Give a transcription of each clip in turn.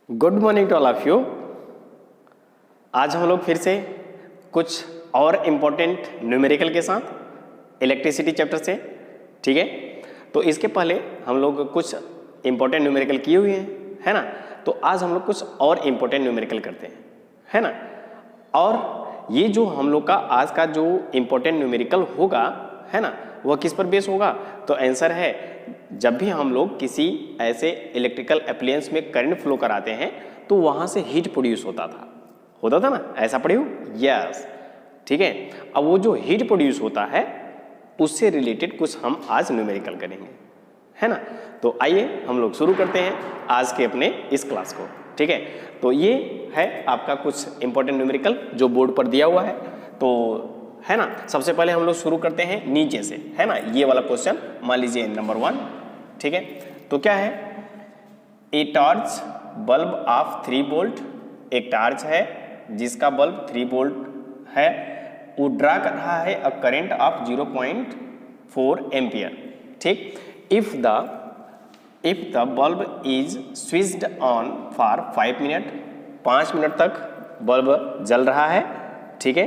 Good morning to all of you. आज हम लोग फिर से कुछ और इम्पोर्टेंट न्यूमेरिकल के साथ इलेक्ट्रिसिटी चैप्टर से, ठीक है। तो इसके पहले हम लोग कुछ इम्पोर्टेंट न्यूमेरिकल किए हुए हैं, है ना। तो आज हम लोग कुछ और इम्पोर्टेंट न्यूमेरिकल करते हैं, है ना। और ये जो हम लोग का आज का जो इम्पोर्टेंट न्यूमेरिकल होगा, है ना, वह किस पर बेस होगा? तो आंसर है, जब भी हम लोग किसी ऐसे इलेक्ट्रिकल एप्लायंस में करंट फ्लो कराते हैं तो वहाँ से हीट प्रोड्यूस होता था ना, ऐसा पढ़े हो? यस, ठीक है। अब वो जो हीट प्रोड्यूस होता है उससे रिलेटेड कुछ हम आज न्यूमेरिकल करेंगे, है ना। तो आइए हम लोग शुरू करते हैं आज के अपने इस क्लास को, ठीक है। तो ये है आपका कुछ इंपॉर्टेंट न्यूमेरिकल जो बोर्ड पर दिया हुआ है, तो है ना। सबसे पहले हम लोग शुरू करते हैं नीचे से, है ना। ये वाला क्वेश्चन मान लीजिए नंबर 1, ठीक है। तो क्या है? A torch bulb of 3 volt, एक टॉर्च है जिसका बल्ब 3 वोल्ट है, वो ड्रा कर रहा है अ करंट ऑफ 0.4 एम्पियर, ठीक। If the bulb is switched on for 5 minute, 5 minute तक बल्ब जल रहा है, ठीक है।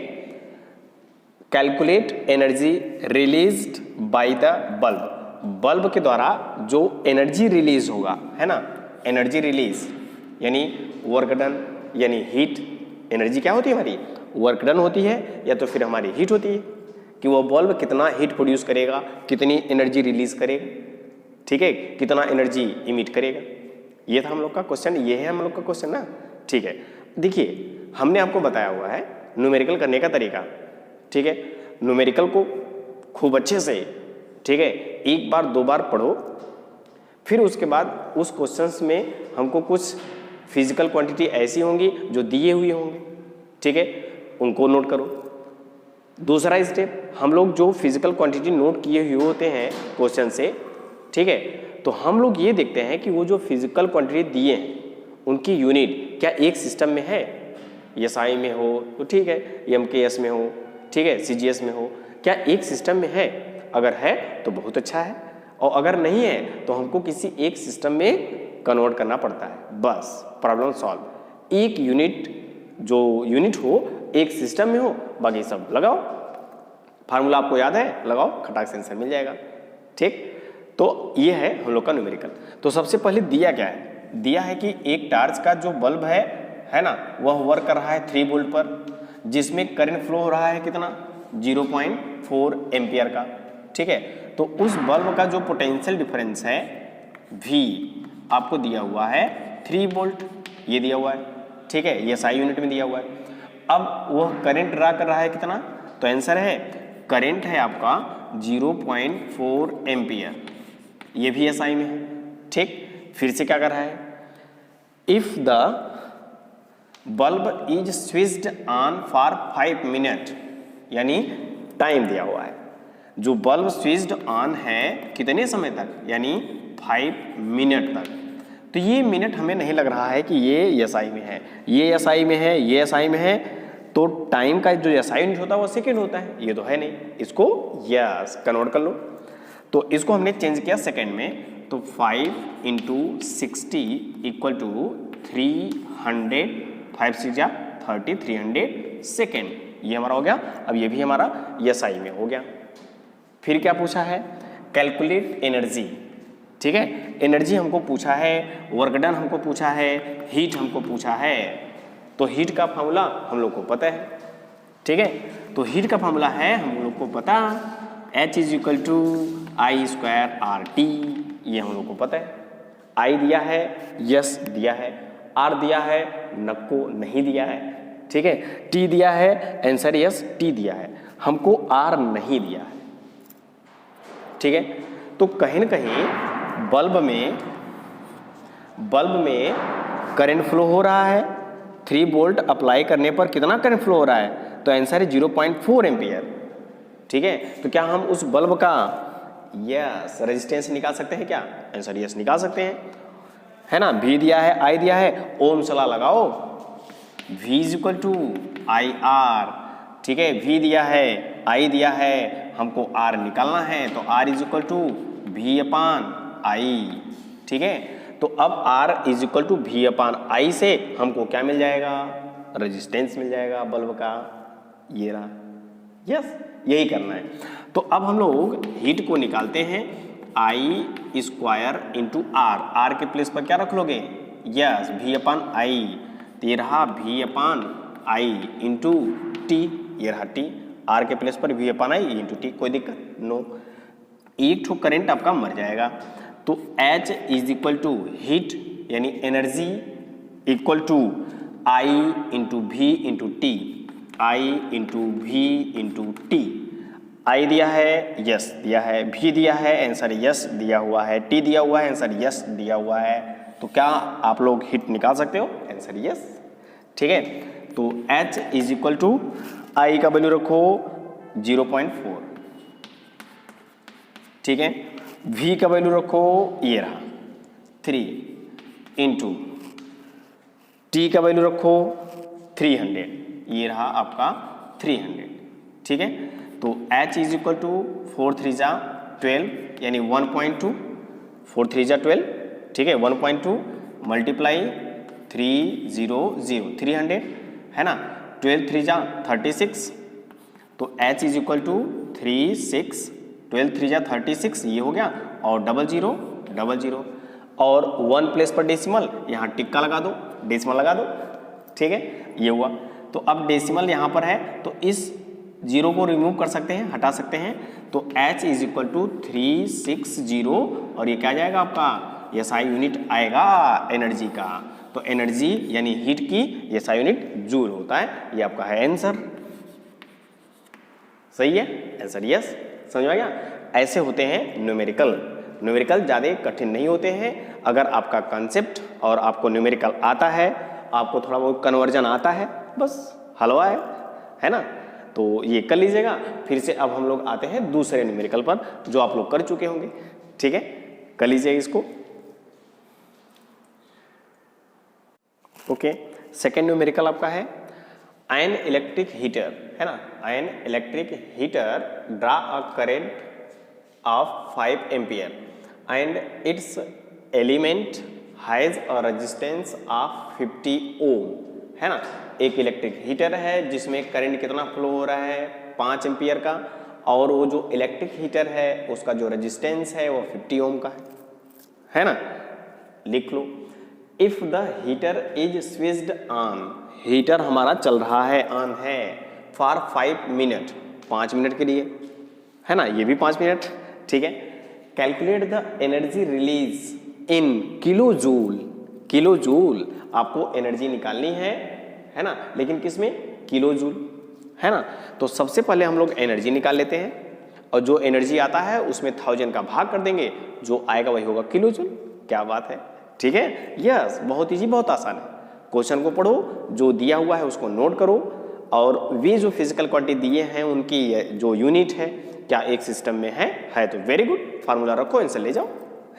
Calculate energy released by the bulb के द्वारा जो एनर्जी रिलीज होगा, है ना। एनर्जी रिलीज यानी वर्क डन, यानी हीट। एनर्जी क्या होती है हमारी? वर्क डन होती है या तो फिर हमारी हीट होती है, कि वो बल्ब कितना हीट प्रोड्यूस करेगा, कितनी एनर्जी रिलीज करेगा, ठीक है, कितना एनर्जी इमिट करेगा। ये था हम लोग का क्वेश्चन, ये है हम लोग का क्वेश्चन ना, ठीक है। देखिए हमने आपको बताया हुआ है न्यूमेरिकल करने का तरीका, ठीक है। न्यूमेरिकल को खूब अच्छे से, ठीक है, एक बार 2 बार पढ़ो, फिर उसके बाद उस क्वेश्चंस में हमको कुछ फिजिकल क्वांटिटी ऐसी होंगी जो दिए हुए होंगे, ठीक है, उनको नोट करो। दूसरा स्टेप, हम लोग जो फिजिकल क्वांटिटी नोट किए हुए होते हैं क्वेश्चन से, ठीक है, तो हम लोग ये देखते हैं कि वो जो फिजिकल क्वांटिटी दिए हैं उनकी यूनिट क्या एक सिस्टम में है, एसआई में हो तो ठीक है, एमकेएस में हो, ठीक है, सीजीएस में हो, क्या एक सिस्टम में है? अगर है तो बहुत अच्छा है, और अगर नहीं है तो हमको किसी एक सिस्टम में कन्वर्ट करना पड़ता है, बस प्रॉब्लम सॉल्व। एक यूनिट, जो यूनिट हो एक सिस्टम में हो, बाकी सब लगाओ, फार्मूला आपको याद है, लगाओ, खटाक से आंसर मिल जाएगा, ठीक। तो ये है हम लोग का न्यूमेरिकल। तो सबसे पहले दिया क्या है? दिया है कि एक टार्च का जो बल्ब है ना, वह वर्क कर रहा है 3 वोल्ट पर, जिसमें करंट फ्लो हो रहा है कितना? 0.4 एम्पियर का, ठीक है। तो उस बल्ब का जो पोटेंशियल डिफरेंस है V आपको दिया हुआ है 3 वोल्ट, ये दिया हुआ है, ठीक है, ये SI यूनिट में दिया हुआ है। अब वह करंट ड्रा कर रहा है कितना? तो आंसर है, करंट है आपका 0.4 एम्पियर, ये भी SI में है, ठीक। फिर से क्या कर रहा है? If the bulb is switched on for 5 minute, यानी टाइम दिया हुआ है, जो बल्ब स्विच्ड ऑन है कितने समय तक, यानी 5 मिनट तक। तो ये मिनट हमें नहीं लग रहा है कि ये एसआई में है, ये एसआई में है, ये एसआई में है, तो टाइम का जो एसआई यूनिट होता है वो सेकेंड होता है, ये तो है नहीं, इसको यस कन्वर्ट कर लो। तो इसको हमने चेंज किया सेकेंड में, तो 5 × 60 = 300, 5 6 जा 30, 300 सेकेंड, ये हमारा हो गया। अब ये भी हमारा एसआई में हो गया। फिर क्या पूछा है? कैलकुलेट एनर्जी, ठीक है। एनर्जी हमको पूछा है, वर्क डन हमको पूछा है, हीट हमको पूछा है। तो हीट का फार्मूला हम लोग को पता है, ठीक है। तो हीट का फार्मूला है हम लोग को पता, H = I² RT, ये हम लोग को पता है। I दिया है, यस दिया है, R दिया है, नको नहीं दिया है, ठीक है। T दिया है, आंसर यस T दिया है, हमको R नहीं दिया है, ठीक है। तो कहीं न कहीं बल्ब में करंट फ्लो हो रहा है, 3 वोल्ट अप्लाई करने पर कितना करंट फ्लो हो रहा है? तो आंसर है 0.4 एम्पियर, ठीक है। तो क्या हम उस बल्ब का यस रेजिस्टेंस निकाल सकते हैं क्या? आंसर यस निकाल सकते हैं, है ना। V दिया है, I दिया है, ओम्स लॉ लगाओ, V = IR, ठीक है। V दिया है, I दिया है, हमको R निकालना है, तो R = V/I, ठीक है। तो अब R is equal to V upon I से हमको क्या मिल जाएगा, रेजिस्टेंस मिल जाएगा बल्ब का, ये रहा। यस, यही करना है। तो अब हम लोग हीट को निकालते हैं I स्क्वायर इंटू R के प्लेस पर क्या रख लोगे, यस V अपान I, तो ये रहा V upon I into T, ये रहा T, R के प्लेस पर V upon I into T, कोई दिक्कत नो। एक ठो करंट आपका मर जाएगा। तो H is equal to heat यानी energy equal to I into V into T, I into V into T. I दिया है, यस दिया है, V दिया है, आंसर यस दिया हुआ है, T दिया हुआ है, आंसर यस दिया हुआ है। तो क्या आप लोग हीट निकाल सकते हो, आंसर यस। ठीक है, तो H is equal to I का वैल्यू रखो 0.4, ठीक है, V का वैल्यू रखो ये रहा 3 इंटू T का वैल्यू रखो 300, ये रहा आपका 300। ठीक है, तो H इज इक्वल टू 4 3 जा 12 यानी 1.2, 4 3 जा 12, ठीक है, 1.2 मल्टीप्लाई 300 300 है ना, 12 3 जा 36, तो H इज इक्वल टू 36, 12 3 जा 36 ये हो गया, और 00 और 1 प्लेस पर डेसिमल, यहाँ टिक्का लगा दो, डेसिमल लगा दो, ठीक है, ये हुआ। तो अब डेसिमल यहाँ पर है तो इस जीरो को रिमूव कर सकते हैं, हटा सकते हैं, तो H इज इक्वल टू 360 और ये क्या जाएगा आपका, SI यूनिट आएगा एनर्जी का। तो एनर्जी यानी हीट की SI यूनिट जूल होता है, ये आपका है आंसर। सही है, आंसर यस, समझ में गया। ऐसे होते हैं न्यूमेरिकल। न्यूमेरिकल ज़्यादा कठिन नहीं होते हैं, अगर आपका कॉन्सेप्ट और आपको न्यूमेरिकल आता है, आपको थोड़ा बहुत कन्वर्जन आता है, बस हलवा है ना। तो ये कर लीजिएगा। फिर से अब हम लोग आते हैं दूसरे न्यूमेरिकल पर जो आप लोग कर चुके होंगे, ठीक है, कर लीजिए इसको। ओके, सेकेंड न्यूमेरिकल आपका है आयन इलेक्ट्रिक हीटर, है ना। Ion electric heater draw a current of 5 ampere and it's element has a resistance of 50 ओम, है ना। एक इलेक्ट्रिक हीटर है जिसमें करंट कितना फ्लो हो रहा है, 5 एम्पियर का, और वो जो इलेक्ट्रिक हीटर है उसका जो रेजिस्टेंस है वो 50 ओम का है ना। लिख लो, if the heater is switched on, heater हमारा चल रहा है, ऑन है, फॉर 5 मिनट, 5 मिनट के लिए, है ना, ये भी 5 मिनट, ठीक है। Calculate the energy release in kilo joule, kilo joule आपको एनर्जी निकालनी है ना, लेकिन किसमें, किलो जूल, है ना। तो सबसे पहले हम लोग एनर्जी निकाल लेते हैं, और जो एनर्जी आता है उसमें 1000 का भाग कर देंगे, जो आएगा वही होगा किलो जूल। क्या बात है, ठीक है, यस, बहुत ईजी, बहुत आसान है। क्वेश्चन को पढ़ो, जो दिया हुआ है उसको नोट करो, और वे जो फिजिकल क्वांटिटी दिए हैं उनकी जो यूनिट है क्या एक सिस्टम में है तो वेरी गुड, फार्मूला रखो, आंसर ले जाओ,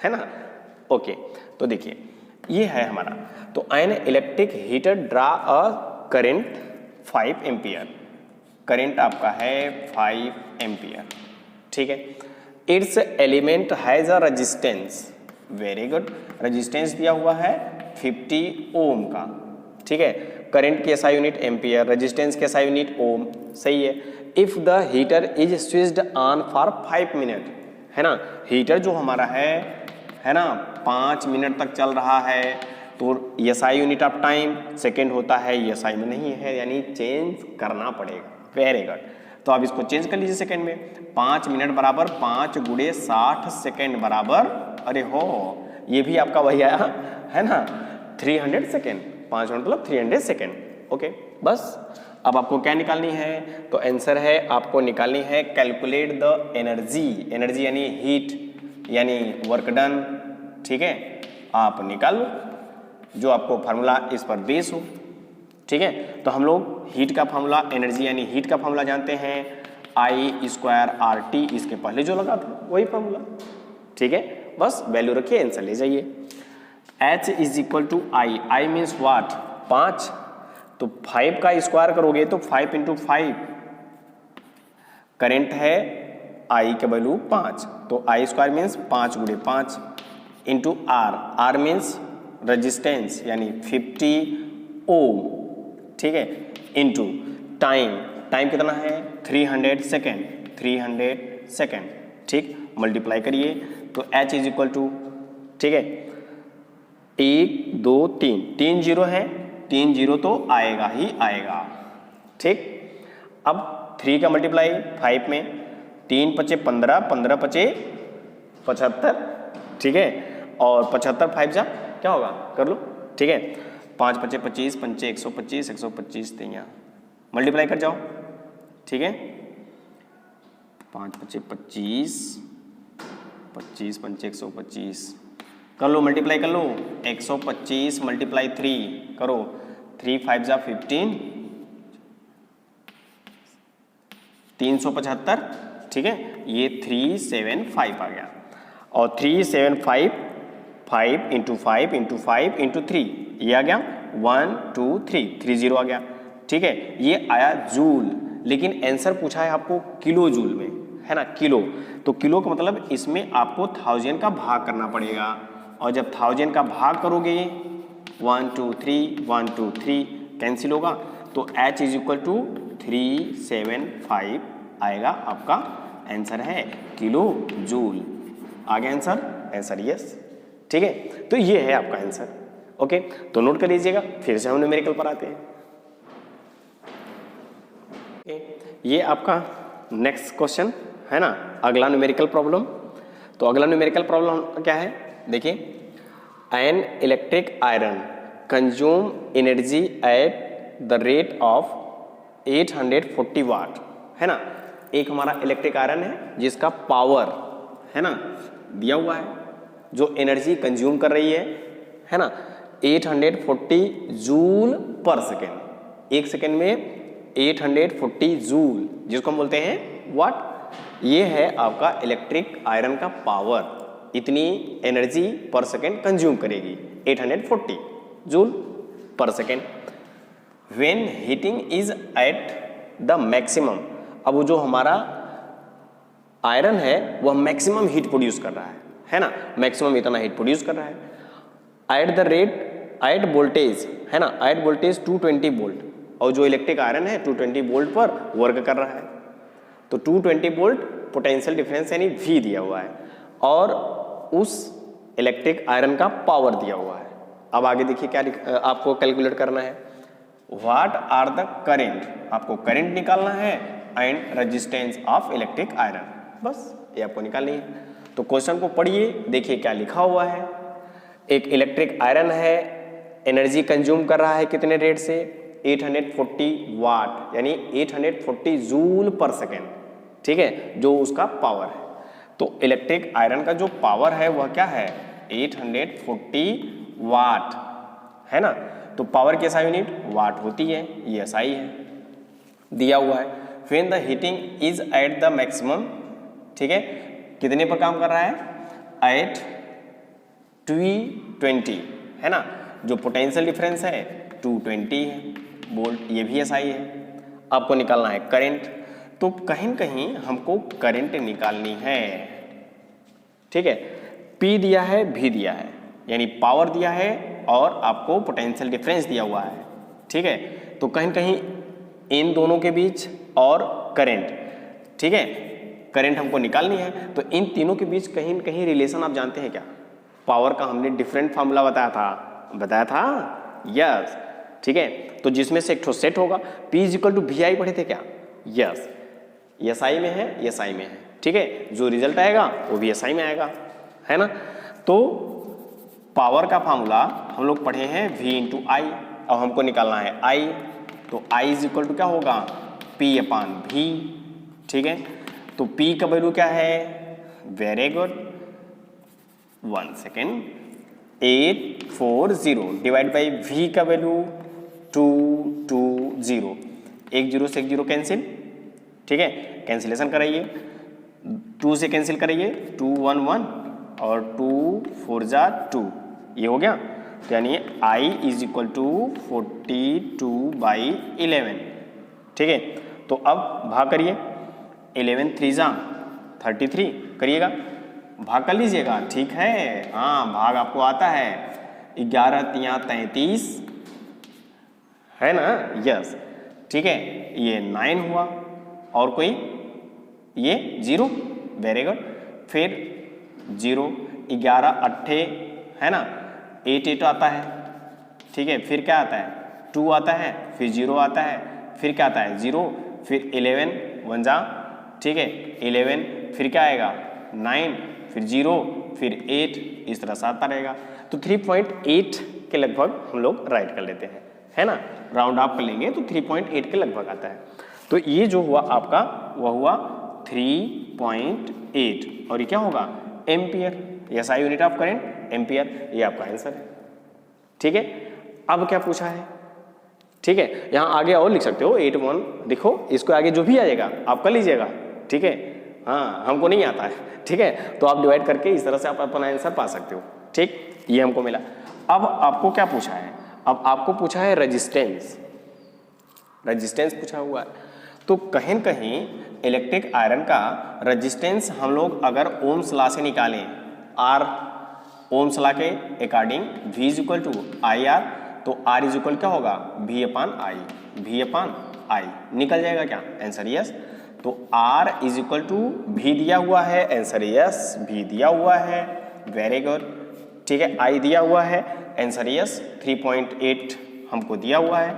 है ना। ओके, तो देखिए ये है हमारा, तो ion electric heater draw a current 5 ampere, current आपका है 5 एम्पियर, ठीक है। It's element has a resistance, very good, resistance दिया हुआ है 50 ओम का, ठीक है। करंट की SI यूनिट एम्पियर, रेजिस्टेंस की SI यूनिट ओम, सही है। If the heater is switched on for 5 minute, है ना, हीटर जो हमारा है ना 5 मिनट तक चल रहा है, तो SI unit of time second होता है, SI में नहीं है, यानी चेंज करना पड़ेगा, वेरी गुड। तो आप इसको चेंज कर लीजिए सेकेंड में, 5 मिनट बराबर 5 गुणे 60 सेकेंड बराबर, अरे हो, ये भी आपका वही आया है ना 300 सेकेंड, 5 मिनट मतलब 300 सेकेंड। ओके, बस अब आपको क्या निकालनी है, तो आंसर है आपको निकालनी है कैलकुलेट द एनर्जी, एनर्जी यानी हीट यानी वर्क डन, ठीक है, आप निकाल लो जो आपको फार्मूला इस पर बेस हो, ठीक है। तो हम लोग हीट का फार्मूला, एनर्जी यानी हीट का फार्मूला जानते हैं, I स्क्वायर RT, इसके पहले जो लगा था वही फार्मूला, ठीक है। बस वैल्यू रखिए, आंसर ले जाइए। H is equal to I means watt, 5, तो 5 का स्क्वायर करोगे तो 5 इंटू 5, करेंट है I के वैल्यू 5, तो I स्क्वायर मीन्स 5 गुणे 5 into R, R means resistance यानी 50 ओम, ठीक है, इंटू टाइम, टाइम कितना है 300 सेकेंड, 300 सेकेंड, ठीक, मल्टीप्लाई करिए तो h इज इक्वल टू, ठीक है, 1 2 3, 3 जीरो है, 3 जीरो तो आएगा ही आएगा, ठीक। अब 3 का मल्टीप्लाई 5 में, 3 पचे 15, 15 पचे 75, ठीक है, और 75 5 जा क्या होगा कर लो, ठीक है, 5 पचे 25, पंचे 125, 125 यहाँ मल्टीप्लाई कर जाओ, ठीक है, 5 पचे 25, 25 पंचे 125 कर लो, मल्टीप्लाई कर लो, 125 मल्टीप्लाई 3 करो, 3 5 जा 15, 375, ठीक है, ये 375 आ गया, और 375 5 इंटू 5 इंटू 5 इंटू 3 ये आ गया 1 2 3, 30 आ गया, ठीक है, ये आया जूल, लेकिन आंसर पूछा है आपको किलो जूल में, है ना, किलो, तो किलो का मतलब इसमें आपको 1000 का भाग करना पड़ेगा, और जब 1000 का भाग करोगे 1 2 3 1 2 3 कैंसिल होगा, तो h इज इक्वल टू 375 आएगा, आपका आंसर है किलो जूल। आ गया आंसर, आंसर यस, ठीक है, तो ये है आपका आंसर। ओके, तो नोट कर लीजिएगा, फिर से हम न्यूमेरिकल पर आते हैं। ये आपका नेक्स्ट क्वेश्चन है ना, अगला न्यूमेरिकल प्रॉब्लम। तो अगला न्यूमेरिकल प्रॉब्लम क्या है, देखिए, an electric iron consume energy at the rate of 840 वाट, है ना, एक हमारा इलेक्ट्रिक आयरन है जिसका पावर है ना दिया हुआ है, जो एनर्जी कंज्यूम कर रही है ना, 840 जूल पर सेकेंड, एक सेकेंड में 840 जूल, जिसको हम बोलते हैं वाट। ये है आपका इलेक्ट्रिक आयरन का पावर, इतनी एनर्जी पर सेकेंड कंज्यूम करेगी, 840 जूल पर second. When heating is at the maximum, अब वो जो हमारा आयरन है वह मैक्सिमम हीट प्रोड्यूस कर रहा है ना, मैक्सिमम इतना हीट प्रोड्यूस कर रहा है at the rate, at voltage, है ना, एट वोल्टेज 220 वोल्ट, और जो इलेक्ट्रिक आयरन है 220 वोल्ट पर वर्क कर रहा है, तो 220 वोल्ट पोटेंशियल डिफरेंस यानी V दिया हुआ है, और उस इलेक्ट्रिक आयरन का पावर दिया हुआ है। अब आगे देखिए क्या आपको कैलकुलेट करना है, व्हाट आर द करेंट, आपको करंट निकालना है and resistance of electric iron, बस ये आपको निकालनी है। तो क्वेश्चन को पढ़िए, देखिए क्या लिखा हुआ है। एक इलेक्ट्रिक आयरन है, एनर्जी कंज्यूम कर रहा है कितने रेट से, 840 वाट यानी 840 जूल पर सेकेंड, ठीक है, जो उसका पावर है। तो इलेक्ट्रिक आयरन का जो पावर है वह क्या है, 840 वाट, है ना, तो पावर की SI यूनिट वाट होती है, ये SI है दिया हुआ है। When the heating is at the maximum, ठीक है, कितने पर काम कर रहा है, एट 220, है ना, जो पोटेंशियल डिफरेंस है 220 है वोल्ट, ये भी SI है। आपको निकालना है करंट, तो कहीं कहीं हमको करंट निकालनी है, ठीक है, P दिया है, V दिया है, यानी पावर दिया है और आपको पोटेंशियल डिफरेंस दिया हुआ है, ठीक है, तो कहीं कहीं इन दोनों के बीच और करंट, ठीक है, करंट हमको निकालनी है, तो इन तीनों के बीच कहीं न कहीं रिलेशन आप जानते हैं क्या, पावर का हमने डिफरेंट फार्मूला बताया था, यस, ठीक है, तो जिसमें से एक ठो सेट होगा, P is equal to VI पढ़े थे क्या, यस, SI में है, SI में है, ठीक है, जो रिजल्ट आएगा वो भी SI में आएगा, है ना। तो पावर का फार्मूला हम लोग पढ़े हैं V इंटू I, अब हमको निकालना है I, तो I इज इक्वल टू क्या होगा, P अपान V, ठीक है, तो P का वैल्यू क्या है, very good, 1 second, 840 divide by V का वैल्यू 220, एक जीरो से एक जीरो कैंसिल, ठीक है, कैंसिलेशन कराइए, 2 से कैंसिल कराइए, 2 1 1 और 2 4 जा 2, ये हो गया, तो यानी I इज इक्वल टू 42/11, ठीक है, तो अब भाग करिए, 11 3 जा 33 करिएगा, भाग कर लीजिएगा, ठीक है। हाँ, भाग आपको आता है। 11 तिया 33 है ना, यस, ठीक है। ये 9 हुआ, और कोई, ये 0, वेरी गुड। फिर 0, 11 अट्ठे है ना, 8 आता है, ठीक है। फिर क्या आता है, 2 आता है, फिर 0 आता है, फिर क्या आता है 0, फिर 11 1 जा, ठीक है, 11, फिर क्या आएगा 9, फिर 0, फिर 8, इस तरह से आता रहेगा। तो 3.8 के लगभग हम लोग राइट कर लेते हैं, है ना। राउंड ऑफ कर लेंगे तो 3.8 के लगभग आता है। तो ये जो हुआ आपका वह हुआ 3.8, और ये क्या होगा ampere, SI unit of current ampere, ये आपका आंसर है, ठीक है। अब क्या पूछा है, ठीक है, यहाँ आगे और लिख सकते हो 8.1 लिखो, इसको आगे जो भी आएगा आप कर लीजिएगा, ठीक है। हाँ, हमको नहीं आता है, ठीक है, तो आप डिवाइड करके इस तरह से आप अपना आंसर पा सकते हो, ठीक। ये हमको मिला। अब आपको क्या पूछा है, अब आपको पूछा है रेजिस्टेंस, रेजिस्टेंस पूछा हुआ है। तो कहीं न कहीं इलेक्ट्रिक आयरन का रेजिस्टेंस हम लोग अगर ओम्स लॉ से निकालें, आर ओम्स लॉ के according V is equal to I R, तो R इज इक्वल क्या होगा V अपान आई, V अपान आई निकल जाएगा क्या, आंसर यस। तो R is equal to V दिया हुआ है, आंसर यस, V दिया हुआ है, वेरी गुड, ठीक है। I दिया हुआ है, आंसर यस, 3.8 हमको दिया हुआ है,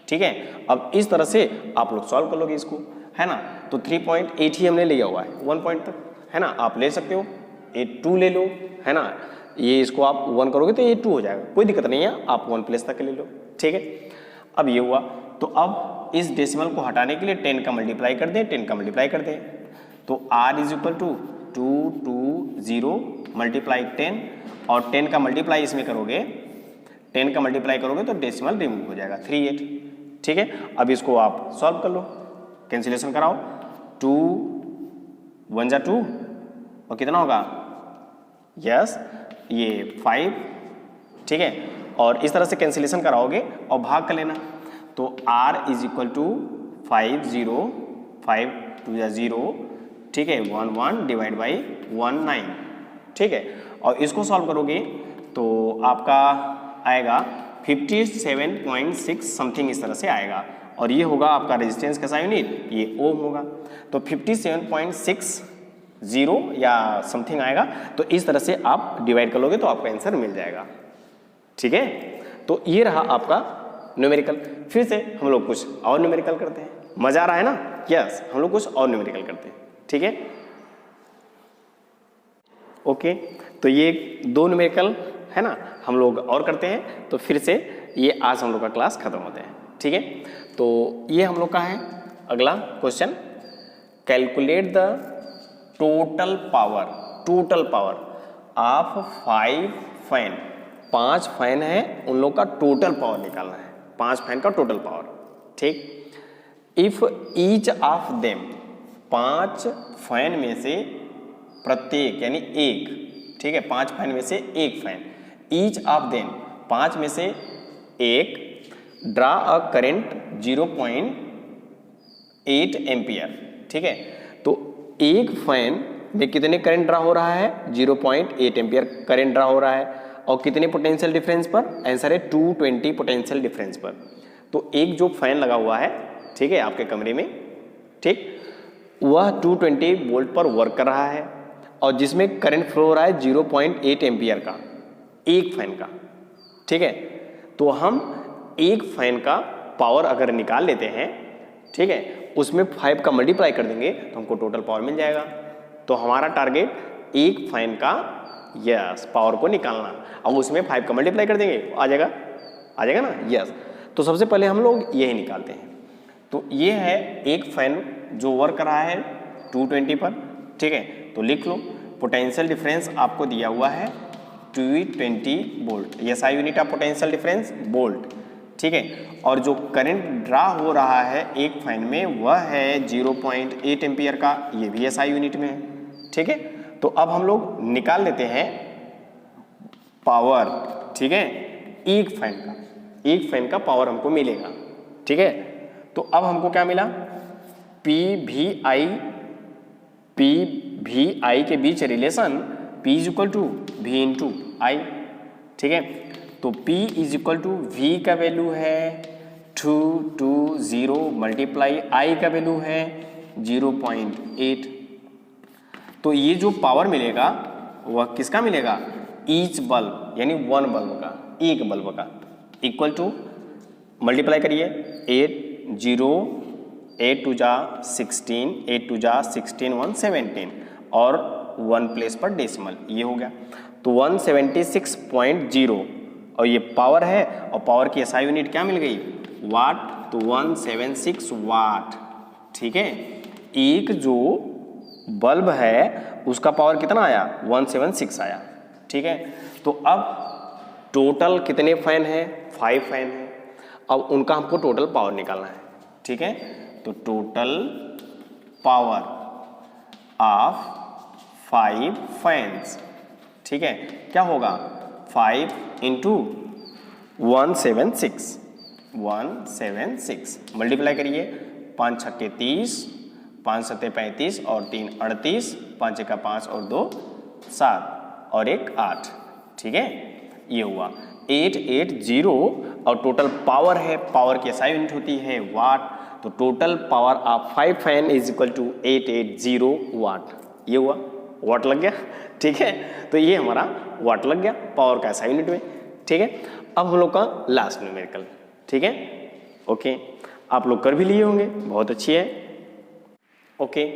ठीक है। अब इस तरह से आप लोग सॉल्व कर लोगे इसको, है ना। तो 3.8 ही हमने लिया हुआ है 1 पॉइंट तक, है ना। आप ले सकते हो 2 ले लो, है ना। ये इसको आप 1 करोगे तो ये 2 हो जाएगा, कोई दिक्कत नहीं है, आप 1 प्लस तक ले लो, ठीक है। अब ये हुआ, तो अब इस डेसिमल को हटाने के लिए 10 का मल्टीप्लाई कर दें, 10 का मल्टीप्लाई कर दें, तो R is equal to 220 multiply 10, और 10 का मल्टीप्लाई इसमें करोगे, 10 का मल्टीप्लाई करोगे तो डेसिमल रिमूव हो जाएगा 38, ठीक है। अब इसको आप सॉल्व कर लो, कैंसिलेशन कराओ, 2 1 जा 2, और कितना होगा यस ये 5, ठीक है। और इस तरह से कैंसिलेशन कराओगे और भाग कर लेना, तो R इज इक्वल टू 5 0 5 2 जा 0, ठीक है, 1 1 डिवाइड बाई 1 9, ठीक है। और इसको सॉल्व करोगे तो आपका आएगा 57.6 समथिंग इस तरह से आएगा, और ये होगा आपका रेजिस्टेंस कैसा यूनिट, ये ओम होगा। तो 57.60 या समथिंग आएगा, तो इस तरह से आप डिवाइड कर लोगे तो आपका आंसर मिल जाएगा, ठीक है। तो ये रहा आपका न्यूमेरिकल। फिर से हम लोग कुछ और न्यूमेरिकल करते हैं, मजा आ रहा है ना, यस, हम लोग कुछ और न्यूमेरिकल करते हैं, ठीक है। ओके, तो ये 2 न्यूमेरिकल है ना, हम लोग और करते हैं, तो फिर से ये आज हम लोग का क्लास खत्म होता है, ठीक है। तो ये हम लोग का है अगला question, calculate the total power of 5 fan. 5 fan है, उन लोग का टोटल पावर निकालना है, 5 फैन का टोटल पावर, ठीक। If each of them, 5 fan में से प्रत्येक यानी एक, ठीक है, 5 फैन में से एक फैन, ईच ऑफ देम 5 में से एक, ड्रा अ करेंट 0.8 एम्पियर, ठीक है। तो एक फैन में कितने करंट ड्रा हो रहा है, 0.8 एम्पियर करंट ड्रा हो रहा है, और कितने पोटेंशियल डिफरेंस पर, आंसर है 220 पोटेंशियल डिफरेंस पर। तो एक जो फैन लगा हुआ है, ठीक है, आपके कमरे में, ठीक, वह 220 वोल्ट पर वर्क कर रहा है, और जिसमें करंट फ्लो हो रहा है 0.8 एम्पियर का, एक फैन का, ठीक है। तो हम एक फैन का पावर अगर निकाल लेते हैं, ठीक है, उसमें 5 का मल्टीप्लाई कर देंगे तो हमको टोटल पावर मिल जाएगा। तो हमारा टारगेट एक फैन का यस पावर को निकालना, और उसमें 5 का मल्टीप्लाई कर देंगे, आ जाएगा ना, यस। तो सबसे पहले हम लोग यही निकालते हैं। तो ये है एक फैन जो वर्क कर रहा है 220 पर, ठीक है। तो लिख लो, पोटेंशियल डिफरेंस आपको दिया हुआ है 220 volt, SI unit of potential difference volt, ठीक है। और जो करंट ड्रा हो रहा है एक फैन में वह है 0.8 एम्पियर का, ये भी एसआई यूनिट में है, ठीक है। तो अब हम लोग निकाल लेते हैं पावर, ठीक है, एक फैन का पावर हमको मिलेगा, ठीक है। तो अब हमको क्या मिला, वी आई के बीच relation P is equal to V into I, ठीक है। तो P is equal to V का वैल्यू है 220 मल्टीप्लाई आई का वैल्यू है 0.8। तो ये जो पावर मिलेगा वह किसका मिलेगा, ईच बल्ब यानी वन बल्ब का, एक बल्ब का, इक्वल टू मल्टीप्लाई करिए 8 0 8 टू जा 16 8 टू जा 16 1 17 और 1 प्लेस पर डेसिमल, ये हो गया। तो 176.0 और ये पावर है और पावर की एसआई यूनिट क्या मिल गई, वाट। तो 176 वाट, ठीक है। एक जो बल्ब है उसका पावर कितना आया, 176 आया, ठीक है। तो अब टोटल कितने फैन है, 5 फैन है। अब उनका हमको टोटल पावर निकालना है, ठीक है। तो टोटल पावर ऑफ 5 फैंस, ठीक है, क्या होगा 5 इंटू 176 मल्टीप्लाई करिए 5 छक्के 30 5 सत्ते 35 और 3 38 5 का 5 और 2 7 और 1 8, ठीक है। ये हुआ 880 और टोटल पावर है, पावर की एसआई यूनिट होती है वाट। तो total power of 5 fan is equal to 880 watt. ये हुआ, वाट लग गया, ठीक है। तो ये हमारा वाट लग गया पावर का एसआई यूनिट में, ठीक है। अब हम लोग का लास्ट न्यूमेरिकल, ठीक है। ओके, आप लोग कर भी लिए होंगे, बहुत अच्छी है। ओके,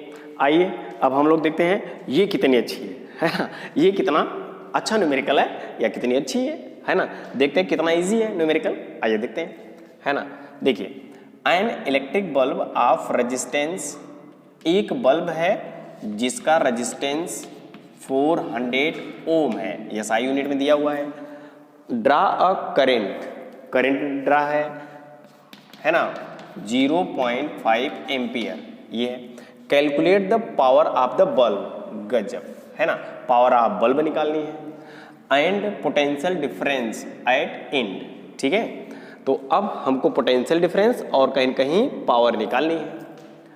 आइए अब हम लोग देखते हैं ये कितनी अच्छी है ना, ये कितना अच्छा न्यूमेरिकल है या कितनी अच्छी है ना। देखते हैं कितना इजी है न्यूमेरिकल, आइए देखते हैं, है ना। देखिए, an electric bulb of resistance, एक बल्ब है जिसका रेजिस्टेंस 400 ओम है, ये एसआई यूनिट में दिया हुआ है। ड्रा अ करंट ड्रा है ना 0.5 एम्पियर, ये है। Calculate the power of the bulb, गजब, है ना, पावर ऑफ बल्ब निकालनी है। And potential difference at and, ठीक है। तो अब हमको पोटेंशियल डिफरेंस और कहीं कहीं पावर निकालनी है।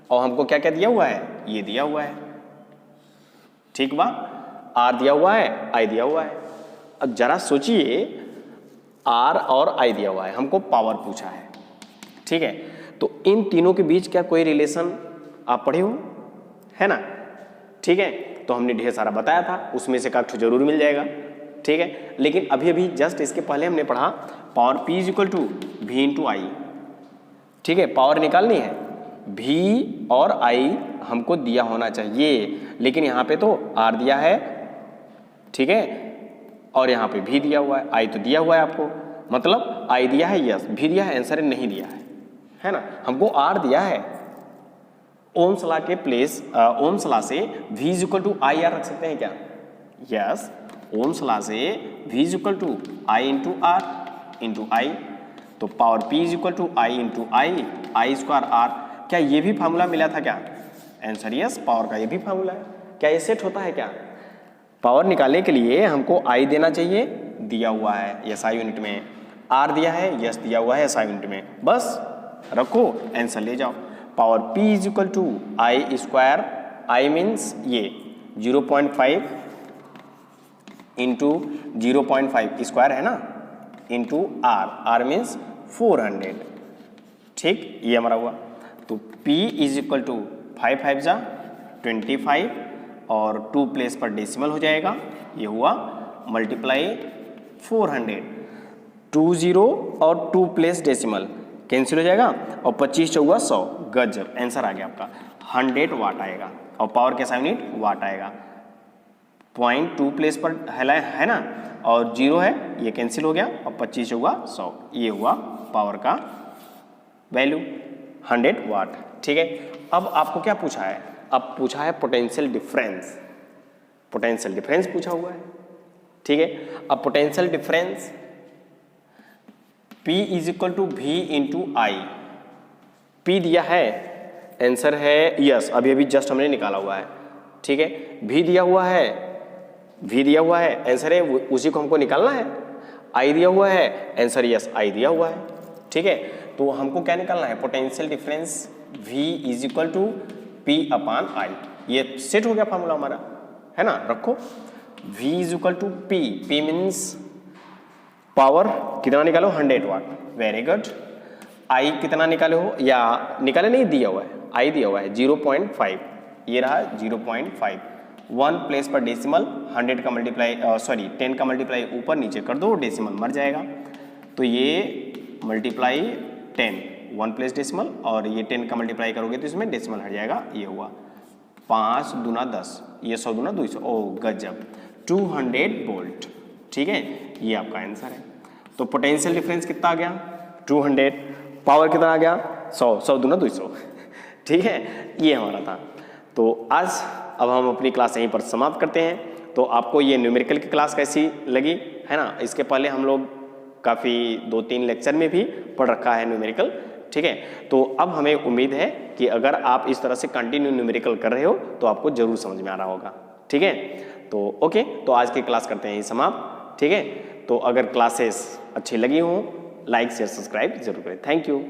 और हमको क्या क्या दिया हुआ है, ये दिया हुआ है, ठीक बा, आर दिया हुआ है, आई दिया हुआ है। अब जरा सोचिए, आर और आई दिया हुआ है, हमको पावर पूछा है, ठीक है। तो इन तीनों के बीच क्या कोई रिलेशन आप पढ़े हो, है ना, ठीक है। तो हमने ढेर सारा बताया था, उसमें से काट जरूर मिल जाएगा, ठीक है। लेकिन अभी अभी जस्ट इसके पहले हमने पढ़ा power P is equal to V into I, ठीक है। पावर निकालनी है, V और I हमको दिया होना चाहिए, लेकिन यहाँ पे तो R दिया है, ठीक है, और यहाँ पे V दिया हुआ है, I तो दिया हुआ है आपको, मतलब I दिया है, यस, V दिया है, आंसर नहीं दिया है ना। हमको R दिया है। ओम्स लॉ के प्लेस, ओम्स लॉ से V is equal to I R रख सकते हैं क्या, यस। ओम्स लॉ से V is equal to I into R into I. तो power P is equal to I into I square R. क्या ये भी फार्मूला मिला था क्या, आंसर यस, पावर का ये भी फार्मूला है। क्या ये सेट होता है क्या, पावर निकालने के लिए हमको आई देना चाहिए, दिया हुआ है एसआई यूनिट में, आर दिया है, यस दिया हुआ है एसआई यूनिट में, बस रखो आंसर ले जाओ। Power P is equal to I square, I means ये 0.5 इंटू 0.5 स्क्वायर है ना, इंटू आर मीन्स 400, ठीक, ये हमारा हुआ। तो P इज इक्वल टू 5 5 जा 25 और 2 प्लेस पर डेसिमल हो जाएगा, ये हुआ, मल्टीप्लाई 400, 20 और 2 प्लेस डेसिमल कैंसिल हो जाएगा और 25 चौगा 100, गजब, आंसर आ गया आपका 100 वाट आएगा। और पावर कैसा यूनिट, वाट आएगा। 0.2 प्लेस पर है ना, और 0 है, ये कैंसिल हो गया और 25 चौगा 100, ये हुआ पावर का वैल्यू 100 वाट, ठीक है। अब आपको क्या पूछा है, अब पूछा है पोटेंशियल डिफरेंस, पोटेंशियल डिफरेंस पूछा हुआ है, ठीक है। अब potential difference P is equal to V into I, P दिया है, आंसर है यस, अभी अभी जस्ट हमने निकाला हुआ है, ठीक है। V दिया हुआ है, V दिया हुआ है, आंसर है उसी को हमको निकालना है। I दिया हुआ है, आंसर यस, I दिया हुआ है, ठीक है। तो हमको क्या निकालना है, potential difference V is equal to P upon I, ये सेट हो गया फॉर्मूला हमारा, है ना, रखो V is equal to P, P means power कितना निकालो 100 वाट, वेरी गुड। I कितना निकाले हो, या निकाले नहीं, दिया हुआ है, I दिया हुआ है 0.5, ये रहा 0.5, 1 प्लेस पर डेसिमल, 100 का मल्टीप्लाई 10 का मल्टीप्लाई ऊपर नीचे कर दो, डेसिमल मर जाएगा, तो ये मल्टीप्लाई 10, 1 प्लेस डेसिमल, और ये 10 का मल्टीप्लाई करोगे तो इसमें डेसिमल हट जाएगा, ये हुआ 5 दूना 10, ये 100 दूना 200, ओ गजब, 200 वोल्ट, ठीक है, ये आपका आंसर है। तो पोटेंशियल डिफरेंस कितना आ गया 200, पावर कितना आ गया 100, 100 दूना 200, ठीक है, ये हमारा था। तो आज अब हम अपनी क्लास यहीं पर समाप्त करते हैं। तो आपको ये न्यूमेरिकल की क्लास कैसी लगी, है ना, इसके पहले हम लोग काफ़ी 2-3 लेक्चर में भी पढ़ रखा है न्यूमेरिकल, ठीक है। तो अब हमें उम्मीद है कि अगर आप इस तरह से कंटिन्यू न्यूमेरिकल कर रहे हो तो आपको जरूर समझ में आ रहा होगा, ठीक है। तो ओके, तो आज की क्लास करते हैं समाप्त, ठीक है। तो अगर क्लासेस अच्छी लगी हो, लाइक शेयर सब्सक्राइब जरूर करें। Thank you.